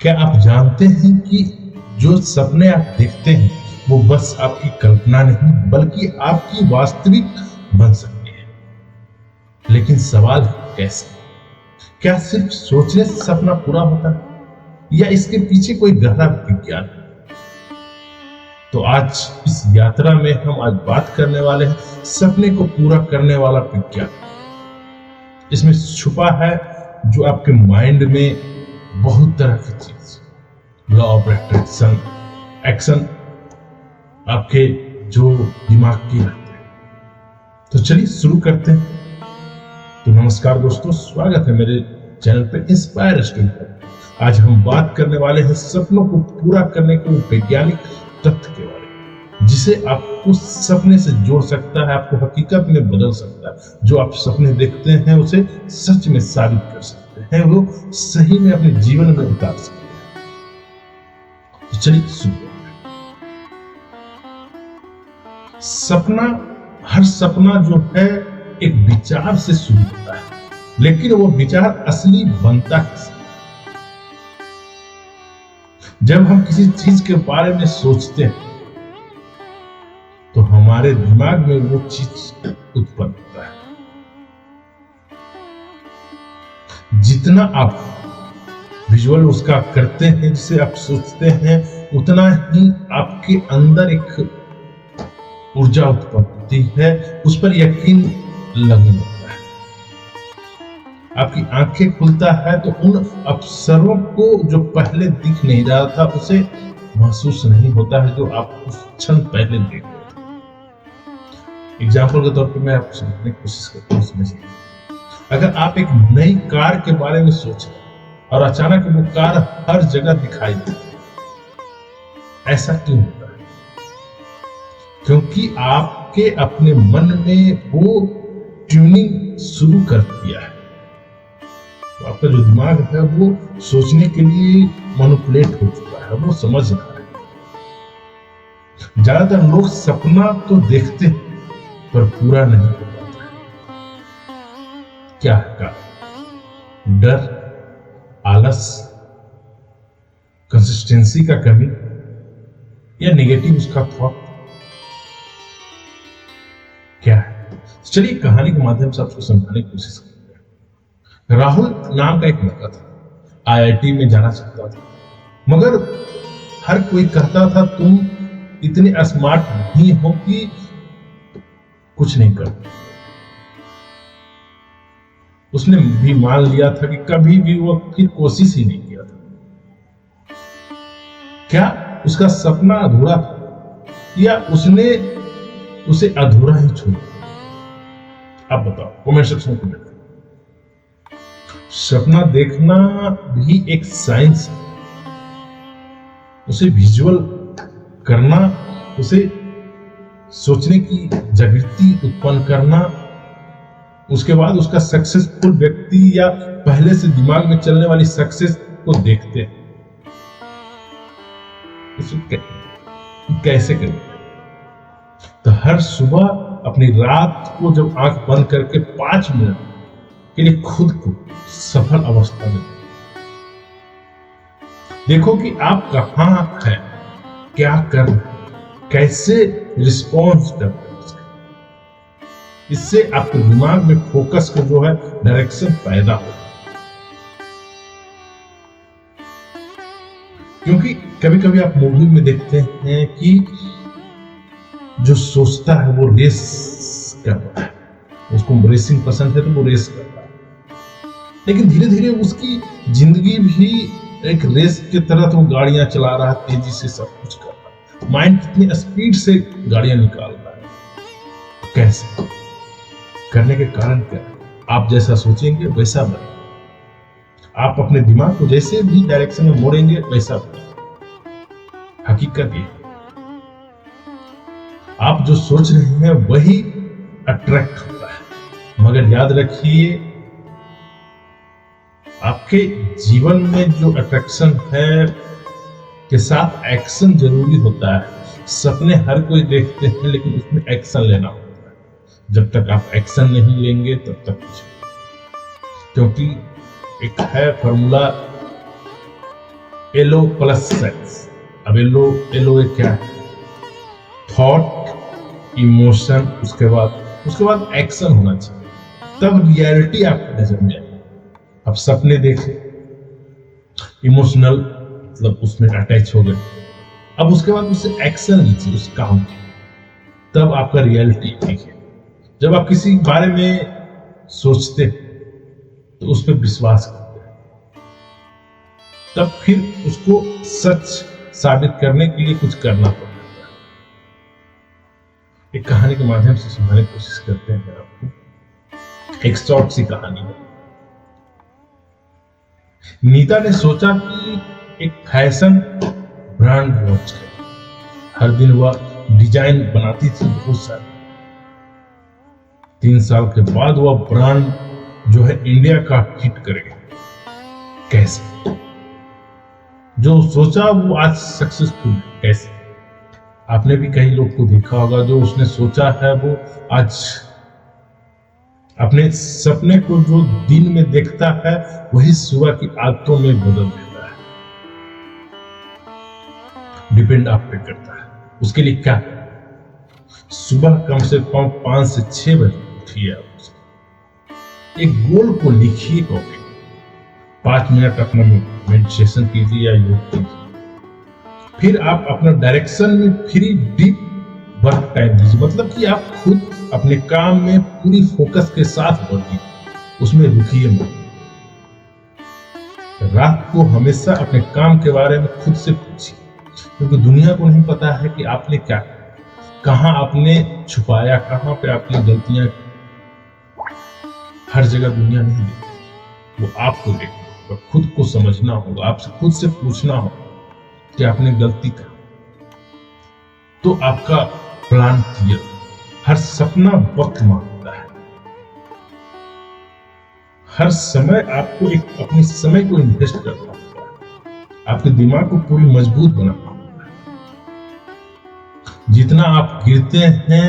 क्या आप जानते हैं कि जो सपने आप देखते हैं वो बस आपकी कल्पना नहीं बल्कि आपकी वास्तविक बन सकती है। लेकिन सवाल है कैसे? क्या सिर्फ सोचने से सपना पूरा होता है या इसके पीछे कोई गहरा विज्ञान है? तो आज इस यात्रा में हम आज बात करने वाले हैं सपने को पूरा करने वाला विज्ञान। इसमें छुपा है जो आपके माइंड में बहुत तरह की चीज, लॉ ऑफ अट्रैक्शन, एक्शन आपके जो दिमाग की रहते हैं। तो चलिए शुरू करते हैं। तो नमस्कार दोस्तों, स्वागत है मेरे चैनल पे इंस्पायर स्टोरी पर। आज हम बात करने वाले हैं सपनों को पूरा करने के वैज्ञानिक तथ्य के बारे में, जिसे आपको सपने से जोड़ सकता है, आपको हकीकत में बदल सकता है। जो आप सपने देखते हैं उसे सच में साबित कर सकते हैं, वो सही में अपने जीवन में उतार सकते हैं। तो चलिए शुरू करते हैं। हर सपना जो है एक विचार से शुरू होता है, लेकिन वो विचार असली बनता है जब हम किसी चीज के बारे में सोचते हैं तो हमारे दिमाग में वो चीज उत्पन्न होता है। जितना आप विजुअल उसका करते हैं, जिसे आप सोचते हैं, उतना ही आपके अंदर एक ऊर्जा उत्पन्न होती है, उस पर यकीन लगने लगता है। आपकी आंखें खुलता है तो उन अवसरों को जो पहले दिख नहीं रहा था उसे महसूस नहीं होता है जो आप उस क्षण पहले देख रहे थे। एग्जाम्पल के तौर पे मैं आपको समझने की कोशिश करता हूँ। समझिए, अगर आप एक नई कार के बारे में सोच रहे हैं और अचानक वो कार हर जगह दिखाई दे, ऐसा क्यों होता है? क्योंकि आपके अपने मन में वो ट्यूनिंग शुरू कर दिया है। तो आपका जो दिमाग है वो सोचने के लिए मैनिपुलेट हो चुका है, वो समझ रहा है। ज्यादातर लोग सपना तो देखते हैं पर पूरा नहीं हो पाता है। क्या है कारण? डर, आलस, कंसिस्टेंसी का कमी या नेगेटिव उसका थॉट? क्या है? चलिए कहानी के माध्यम से आपको समझाने की कोशिश करते हैं। राहुल नाम का एक लड़का था, आईआईटी में जाना चाहता था, मगर हर कोई कहता था तुम इतने स्मार्ट नहीं हो कि कुछ नहीं कर। उसने भी मान लिया था कि कभी भी वो फिर कोशिश ही नहीं किया था। क्या उसका सपना अधूरा था या उसने उसे अधूरा ही छोड़ा? आप बताओ, कमेंट सेक्शन में लिखो। सपना देखना भी एक साइंस है। उसे विजुअल करना, उसे सोचने की जागृति उत्पन्न करना, उसके बाद उसका सक्सेसफुल व्यक्ति या पहले से दिमाग में चलने वाली सक्सेस को देखते हैं। उसे कैसे करें? तो हर सुबह अपनी रात को जब आंख बंद करके 5 मिनट के लिए खुद को सफल अवस्था में देखो कि आप कहां हैं, क्या कर रहे हैं, कैसे रिस्पॉन्स कर रहे हैं। इससे आपके दिमाग में फोकस का जो है डायरेक्शन पैदा हो। क्योंकि कभी कभी आप मूवी में देखते हैं कि जो सोचता है वो रेस कर रहा है, उसको रेसिंग पसंद है तो वो रेस कर रहा है, लेकिन धीरे धीरे उसकी जिंदगी भी एक रेस की तरह तो गाड़ियां चला रहा है, तेजी से सब कुछ कर रहा है। माइंड कितनी स्पीड से गाड़ियां निकाल रहा है। कैसे करने के कारण क्या? आप जैसा सोचेंगे वैसा बने। आप अपने दिमाग को जैसे भी डायरेक्शन में मोड़ेंगे वैसा बने। हकीकत ये, आप जो सोच रहे हैं वही अट्रैक्ट होता है। मगर याद रखिए, आपके जीवन में जो अट्रैक्शन है के साथ एक्शन जरूरी होता है। सपने हर कोई देखते हैं लेकिन उसमें एक्शन लेना होता है। जब तक आप एक्शन नहीं लेंगे तब तक कुछ नहीं। क्योंकि एक है फॉर्मूला एलो प्लस सेक्स। अब एलो एलो क्या है? थॉट, इमोशन, उसके बाद एक्शन होना चाहिए, तब रियलिटी आपकी नजर में आएगी। अब सपने देखे, इमोशनल मतलब उसमें अटैच हो गए, अब उसके बाद उससे एक्शन लीजिए, उस काम की, तब आपका रियलिटी दिखे। जब आप किसी बारे में सोचते तो उस पर विश्वास करते हैं, तब फिर उसको सच साबित करने के लिए कुछ करना पड़ता है। एक कहानी के माध्यम से समझाने की कोशिश करते हैं आपको। एक शॉर्ट सी कहानी है। नीता ने सोचा कि एक फैशन ब्रांड लॉन्च करे। हर दिन वह डिजाइन बनाती थी बहुत सारी। 3 साल के बाद वह ब्रांड जो है इंडिया का हिट करेगा। कैसे? जो सोचा वो आज सक्सेसफुल है। कैसे? आपने भी कई लोग को देखा होगा, जो उसने सोचा है वो आज अपने सपने को जो दिन में देखता है वही सुबह की आदतों में बदल देता है। डिपेंड आप पे करता है। उसके लिए क्या है? सुबह कम से कम 5 से 6 बजे उठिए। आप एक गोल को लिखिए कॉपी, 5 मिनट अपना मेडिटेशन कीजिए या योग कीजिए। फिर आप अपना डायरेक्शन में फ्री डीप वर्क टाइम दीजिए, मतलब कि आप खुद अपने काम में पूरी फोकस के साथ बढ़िए, उसमें रुकिए मत। रात को हमेशा अपने काम के बारे में खुद से पूछिए, क्योंकि दुनिया को नहीं पता है कि आपने क्या, कहां आपने छुपाया, कहां पे आपने गलतियां की। हर जगह दुनिया नहीं देखती, वो आपको देखती। और खुद को समझना होगा, आपसे खुद से पूछना होगा कि आपने गलती कहा, तो आपका प्लान क्लियर। हर सपना वक्त मांगता है। हर समय आपको अपने समय को इन्वेस्ट करना होगा, आपके दिमाग को पूरी मजबूत बनाना होगा। जितना आप गिरते हैं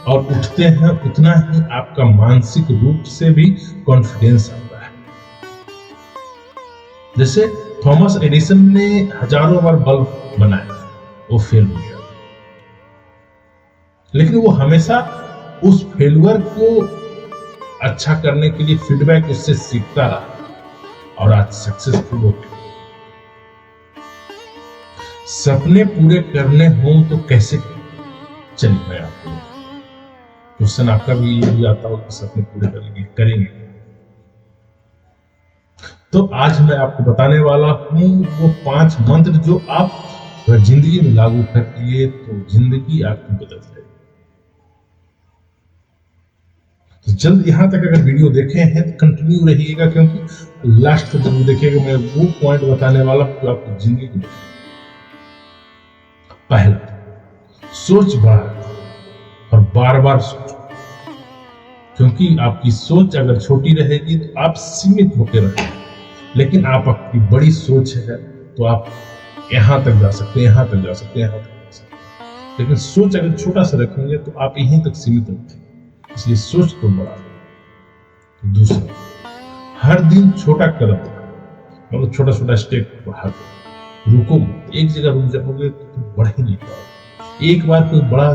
और उठते हैं, उतना ही आपका मानसिक रूप से भी कॉन्फिडेंस आता है। जैसे थॉमस एडिसन ने हजारों बार बल्ब बनाया, वो फेल हो गया, लेकिन वो हमेशा उस फेलुअर को अच्छा करने के लिए फीडबैक उससे सीखता रहा और आज सक्सेसफुल हो गया। सपने पूरे करने हो तो कैसे? चलिए मैं आपको क्वेश्चन आपका भी ये भी आता हो कि सपने पूरे करेंगे। तो आज मैं आपको बताने वाला हूं वो 5 मंत्र जो आप अगर जिंदगी में लागू कर लिए तो जिंदगी आपकी बदल जाएगी। तो जल्द यहां तक अगर वीडियो देखे हैं तो कंटिन्यू रहिएगा, क्योंकि लास्ट तक जरूर देखिएगा। मैं वो पॉइंट बताने वाला हूं जो आपकी जिंदगी को बदलेगा। पहला, सोच बड़ा और बार बार सोचो, क्योंकि आपकी सोच अगर छोटी रहेगी तो आप सीमित होकर रहेंगे, लेकिन आप आपकी बड़ी सोच है तो आप यहां तक जा सकते हैं, यहां तक जा सकते हैं, यहां तक जा सकते हैं। लेकिन सोच अगर छोटा सा रखेंगे तो आप यहीं तक सीमित होंगे, इसलिए सोच तो बड़ा। दूसरा, हर दिन छोटा कदम, मतलब छोटा छोटा स्टेप बढ़ाते, रुको, एक जगह रुक जाओगे तो बढ़ ही नहीं पाओगे। एक बार कोई बड़ा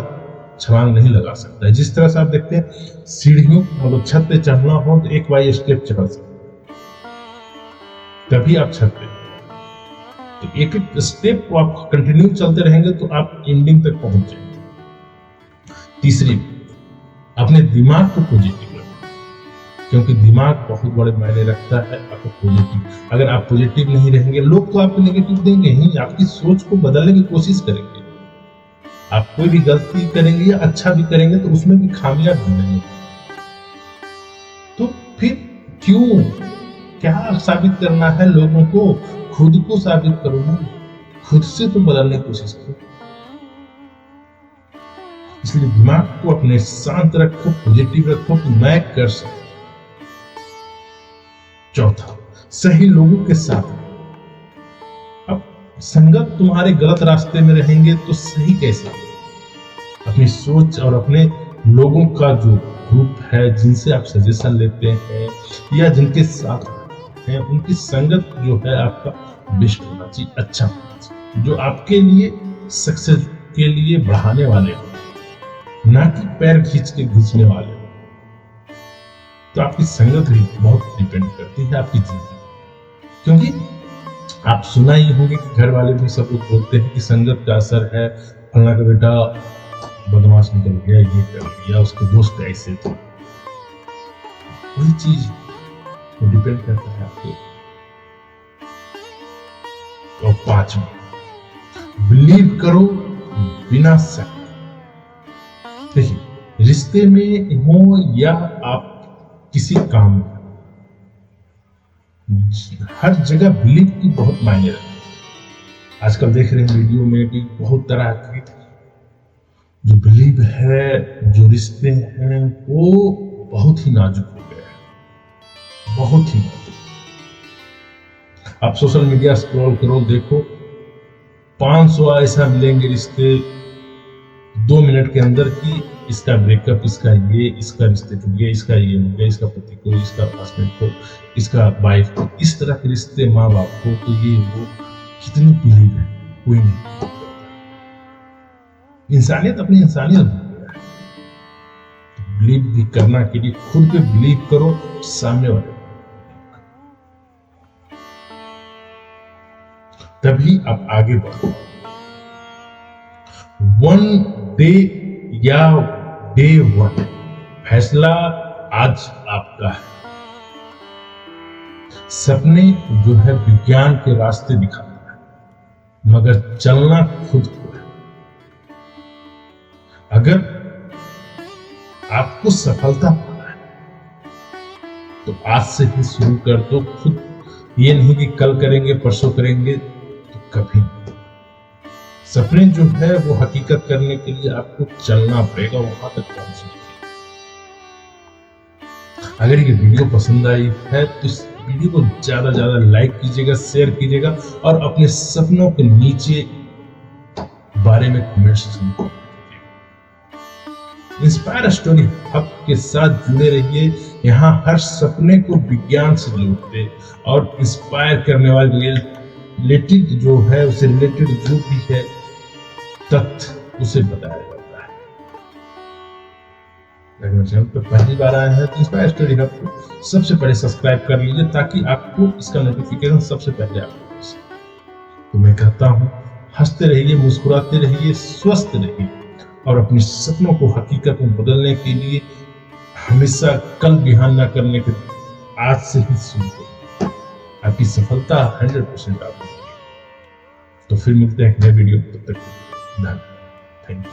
छलांग नहीं लगा सकता है। जिस तरह से आप देखते हैं सीढ़ियों, मतलब छत पे चढ़ना हो तो एक बार स्टेप चढ़ सकते, तभी आप छत पे। तो एक एक स्टेप को आप कंटिन्यू चलते रहेंगे तो आप एंडिंग तक पहुंच जाएंगे। तीसरी, अपने दिमाग को पॉजिटिव रखें, क्योंकि दिमाग बहुत बड़े मायने रखता है आपको पॉजिटिव। अगर आप पॉजिटिव नहीं रहेंगे, लोग तो आपको नेगेटिव देंगे ही, आपकी सोच को बदलने की कोशिश करेंगे। आप कोई भी गलती करेंगे या अच्छा भी करेंगे तो उसमें भी खामियां ढूंढेंगे। तो फिर क्यों, क्या साबित करना है लोगों को? खुद को साबित करो ना, खुद से तो बदलने की कोशिश करो। इसलिए दिमाग को अपने शांत रखो, पॉजिटिव रखो कि मैं कर सकता। चौथा, सही लोगों के साथ। अब संगत तुम्हारे गलत रास्ते में रहेंगे तो सही कैसे? अपनी सोच और अपने लोगों का जो ग्रुप है, जिनसे आप सजेशन लेते हैं या जिनके साथ हैं, उनकी संगत जो है आपका बेस्ट होना चाहिए, अच्छा होना चाहिए, जो आपके लिए सक्सेस के लिए बढ़ाने वाले हो, ना कि पैर खींच के घींचने वाले हो। तो आपकी संगत भी बहुत डिपेंड करती है आपकी जिंदगी, क्योंकि आप सुना ही होंगे कि घर वाले भी सब लोग बोलते हैं कि संगत का असर है, फलना का बेटा बदमाश निकल गया, ये कर लिया, उसके दोस्त ऐसे थे। वही चीज डिपेंड करता है आपके। और 5वां, बिलीव करो बिना शक। देखिए, रिश्ते में हो या आप किसी काम में, हर जगह बिलीव की बहुत मायने रखती है। आजकल देख रहे हैं वीडियो में भी बहुत तरह के जो बिलीव है, जो रिश्ते हैं, वो बहुत ही नाजुक हो गए हैं, बहुत ही नाजुक। आप सोशल मीडिया स्क्रॉल करो, देखो 500 ऐसा मिलेंगे रिश्ते 2 मिनट के अंदर की इसका ब्रेकअप, इसका ये, इसका रिश्ते टूट गया, इसका ये हो गया, इसका पति को, इसका हस्बैंड को, इसका वाइफ को, इस तरह के रिश्ते, माँ बाप को, तो ये वो कितनी बिलीव है, कोई नहीं। इंसानियत अपनी इंसानियत भूल गया है। तो बिलीव भी करना के लिए खुद पे बिलीव करो, सामने वाले तभी आप आगे बढ़ो। 1 डे या डे 1, फैसला आज आपका है। सपने जो है विज्ञान के रास्ते दिखाता है, मगर चलना खुद को है। अगर आपको सफलता पाना है तो आज से ही शुरू कर दो खुद। ये नहीं कि कल करेंगे, परसों करेंगे, तो कभी नहीं। सपने जो है वो हकीकत करने के लिए आपको चलना पड़ेगा वहां तक पहुंचने के लिए। अगर ये वीडियो पसंद आई है तो इस वीडियो को ज्यादा ज्यादा लाइक कीजिएगा, शेयर कीजिएगा और अपने सपनों के नीचे बारे में कमेंट सेक्शन में इंस्पायर स्टोरी हब के साथ जुड़े रहिए। यहाँ हर सपने को विज्ञान से जोड़ते और इंस्पायर करने वाले रिलेटेड जो है, उससे रिलेटेड जो भी है तथ्य, उसे बताया जाता है। अगर मेरे चैनल पर पहली बार आए हैं तो इंस्पायर स्टोरी हब को सबसे पहले सब्सक्राइब कर लीजिए, ताकि आपको इसका नोटिफिकेशन सबसे पहले आपको मिल सके। तो मैं कहता हूँ, हंसते रहिए, मुस्कुराते रहिए, स्वस्थ रहिए और अपने सपनों को हकीकत में बदलने के लिए हमेशा कल बिहान न करने के आज से ही शुरू करें। आपकी सफलता 100% आपको। तो फिर मिलते हैं एक नए वीडियो, तब तक धन्यवाद, थैंक यू।